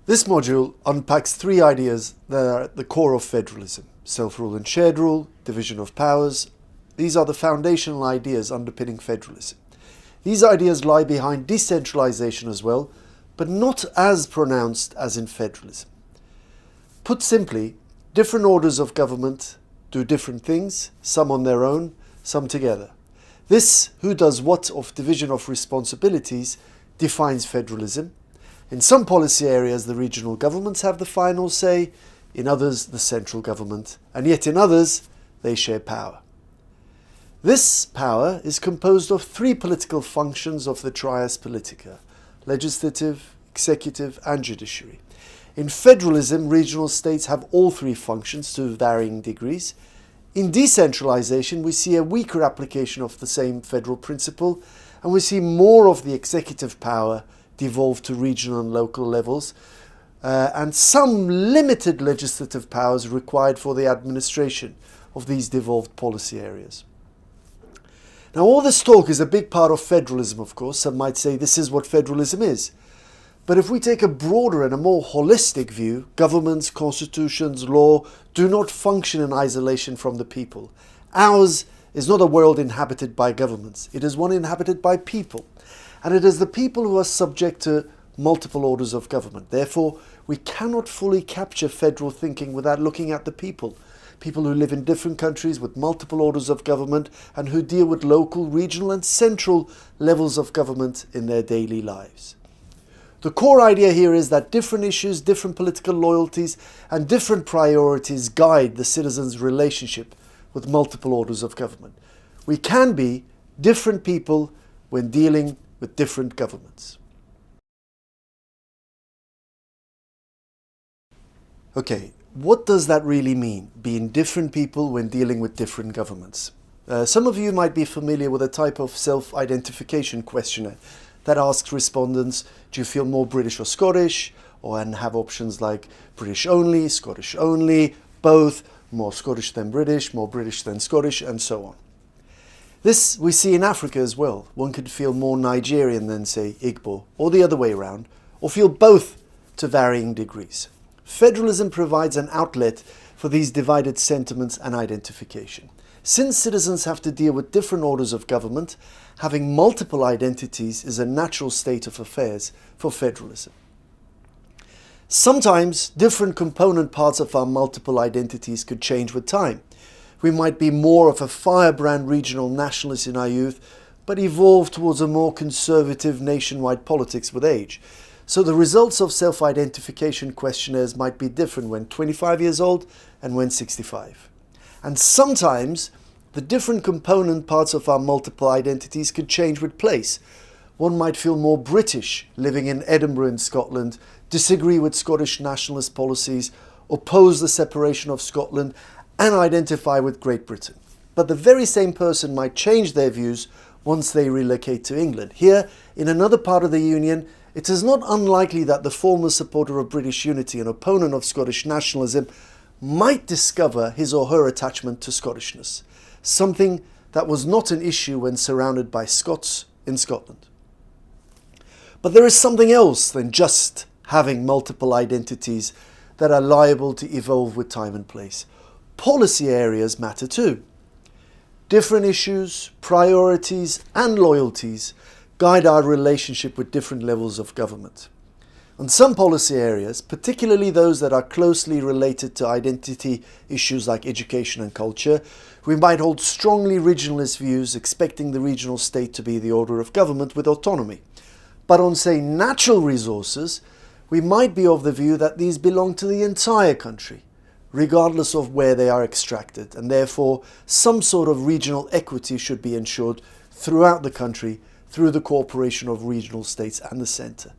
This module unpacks three ideas that are at the core of federalism: self-rule and shared rule, division of powers. These are the foundational ideas underpinning federalism. These ideas lie behind decentralization as well, but not as pronounced as in federalism. Put simply, different orders of government do different things, some on their own, some together. This who does what of division of responsibilities defines federalism. In some policy areas, the regional governments have the final say, in others, the central government, and yet in others, they share power. This power is composed of three political functions of the trias politica: legislative, executive, and judiciary. In federalism, regional states have all three functions to varying degrees. In decentralization, we see a weaker application of the same federal principle, and we see more of the executive power devolved to regional and local levels, and some limited legislative powers required for the administration of these devolved policy areas. Now, all this talk is a big part of federalism, of course. Some might say this is what federalism is. But if we take a broader and a more holistic view, governments, constitutions, law do not function in isolation from the people. Ours is not a world inhabited by governments. It is one inhabited by people. And it is the people who are subject to multiple orders of government. Therefore, we cannot fully capture federal thinking without looking at the people. People who live in different countries with multiple orders of government and who deal with local, regional and central levels of government in their daily lives. The core idea here is that different issues, different political loyalties and different priorities guide the citizens' relationship with multiple orders of government. We can be different people when dealing with different governments. Okay, what does that really mean, being different people when dealing with different governments? Some of you might be familiar with a type of self-identification questionnaire that asks respondents, do you feel more British or Scottish? And have options like British only, Scottish only, both, more Scottish than British, more British than Scottish, and so on. This we see in Africa as well. One could feel more Nigerian than, say, Igbo, or the other way around, or feel both to varying degrees. Federalism provides an outlet for these divided sentiments and identification. Since citizens have to deal with different orders of government, having multiple identities is a natural state of affairs for federalism. Sometimes different component parts of our multiple identities could change with time. We might be more of a firebrand regional nationalist in our youth, but evolve towards a more conservative nationwide politics with age. So the results of self-identification questionnaires might be different when 25 years old and when 65. And sometimes the different component parts of our multiple identities could change with place. One might feel more British living in Edinburgh in Scotland, disagree with Scottish nationalist policies, oppose the separation of Scotland, and identify with Great Britain. But the very same person might change their views once they relocate to England. Here, in another part of the Union, it is not unlikely that the former supporter of British unity and opponent of Scottish nationalism might discover his or her attachment to Scottishness, something that was not an issue when surrounded by Scots in Scotland. But there is something else than just having multiple identities that are liable to evolve with time and place. Policy areas matter too. Different issues, priorities and loyalties guide our relationship with different levels of government. On some policy areas, particularly those that are closely related to identity issues like education and culture, we might hold strongly regionalist views, expecting the regional state to be the order of government with autonomy. But on, say, natural resources, we might be of the view that these belong to the entire country, regardless of where they are extracted, and therefore some sort of regional equity should be ensured throughout the country through the cooperation of regional states and the centre.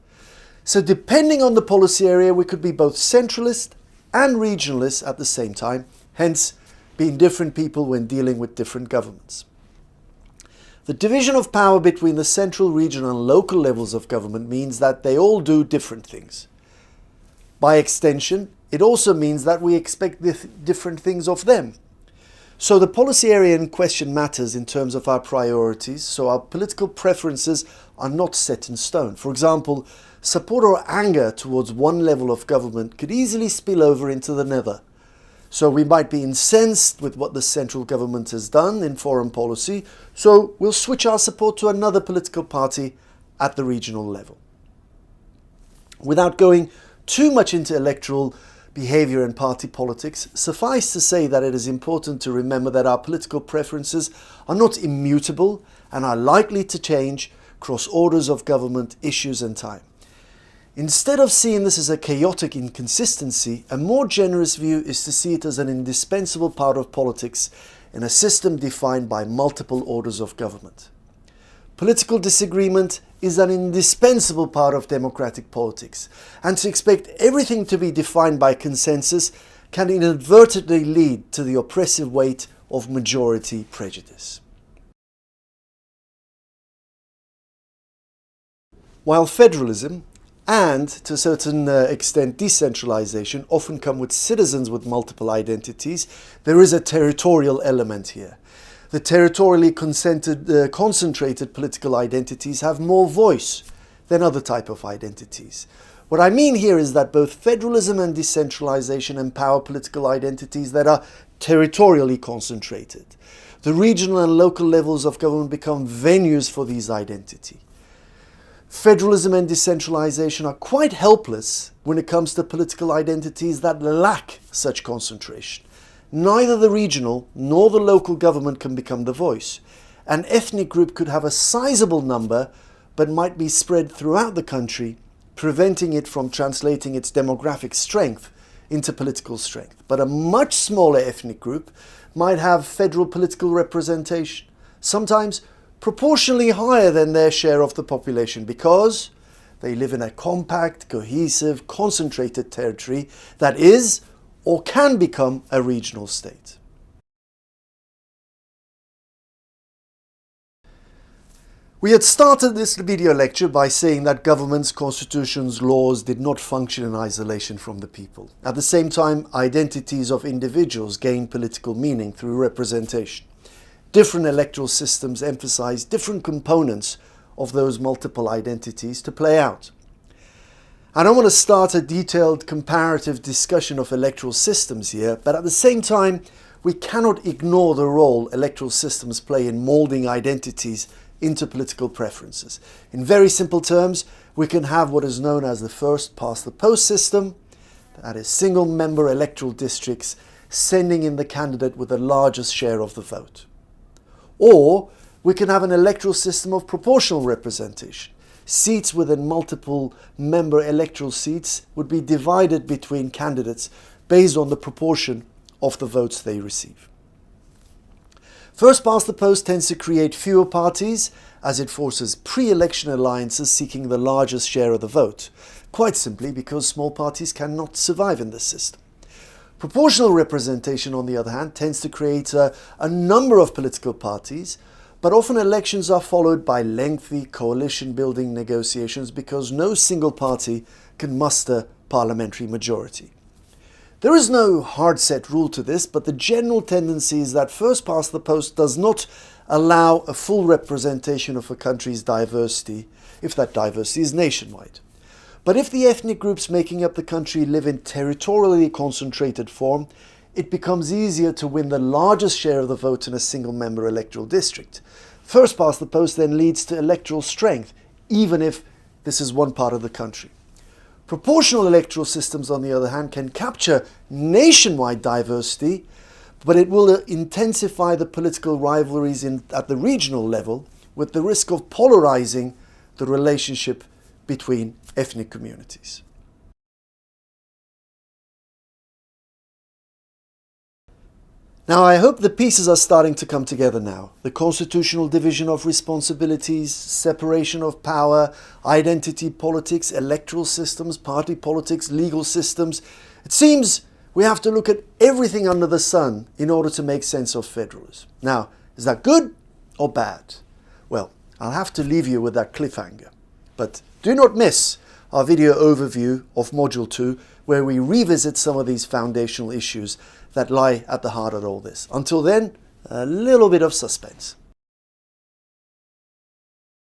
So depending on the policy area, we could be both centralist and regionalist at the same time, hence being different people when dealing with different governments. The division of power between the central, regional and local levels of government means that they all do different things. By extension, it also means that we expect different things of them. So the policy area in question matters in terms of our priorities, so our political preferences are not set in stone. For example, support or anger towards one level of government could easily spill over into the nether. So we might be incensed with what the central government has done in foreign policy, so we'll switch our support to another political party at the regional level. Without going too much into electoral behavior and party politics, suffice to say that it is important to remember that our political preferences are not immutable and are likely to change across orders of government, issues and time. Instead of seeing this as a chaotic inconsistency, a more generous view is to see it as an indispensable part of politics in a system defined by multiple orders of government. Political disagreement is an indispensable part of democratic politics, and to expect everything to be defined by consensus can inadvertently lead to the oppressive weight of majority prejudice. While federalism and, to a certain extent, decentralization often come with citizens with multiple identities, there is a territorial element here. The territorially concentrated political identities have more voice than other type of identities. What I mean here is that both federalism and decentralization empower political identities that are territorially concentrated. The regional and local levels of government become venues for these identities. Federalism and decentralization are quite helpless when it comes to political identities that lack such concentration. Neither the regional nor the local government can become the voice. An ethnic group could have a sizable number but might be spread throughout the country, preventing it from translating its demographic strength into political strength. But a much smaller ethnic group might have federal political representation, sometimes proportionally higher than their share of the population, because they live in a compact, cohesive, concentrated territory that is or can become a regional state. We had started this video lecture by saying that governments, constitutions, laws did not function in isolation from the people. At the same time, identities of individuals gain political meaning through representation. Different electoral systems emphasize different components of those multiple identities to play out. I don't want to start a detailed comparative discussion of electoral systems here, but at the same time, we cannot ignore the role electoral systems play in molding identities into political preferences. In very simple terms, we can have what is known as the first past the post system, that is single member electoral districts sending in the candidate with the largest share of the vote. Or we can have an electoral system of proportional representation. Seats within multiple member electoral seats would be divided between candidates based on the proportion of the votes they receive. First past the post tends to create fewer parties as it forces pre-election alliances seeking the largest share of the vote, quite simply because small parties cannot survive in this system. Proportional representation, on the other hand, tends to create a number of political parties, but often elections are followed by lengthy coalition-building negotiations because no single party can muster parliamentary majority. There is no hard-set rule to this, but the general tendency is that first past the post does not allow a full representation of a country's diversity, if that diversity is nationwide. But if the ethnic groups making up the country live in territorially concentrated form, it becomes easier to win the largest share of the vote in a single member electoral district. First past the post then leads to electoral strength, even if this is one part of the country. Proportional electoral systems, on the other hand, can capture nationwide diversity, but it will intensify the political rivalries at the regional level, with the risk of polarizing the relationship between ethnic communities. Now, I hope the pieces are starting to come together now. The constitutional division of responsibilities, separation of power, identity politics, electoral systems, party politics, legal systems. It seems we have to look at everything under the sun in order to make sense of federalism. Now, is that good or bad? Well, I'll have to leave you with that cliffhanger. But do not miss our video overview of Module 2, where we revisit some of these foundational issues that lie at the heart of all this. Until then, a little bit of suspense.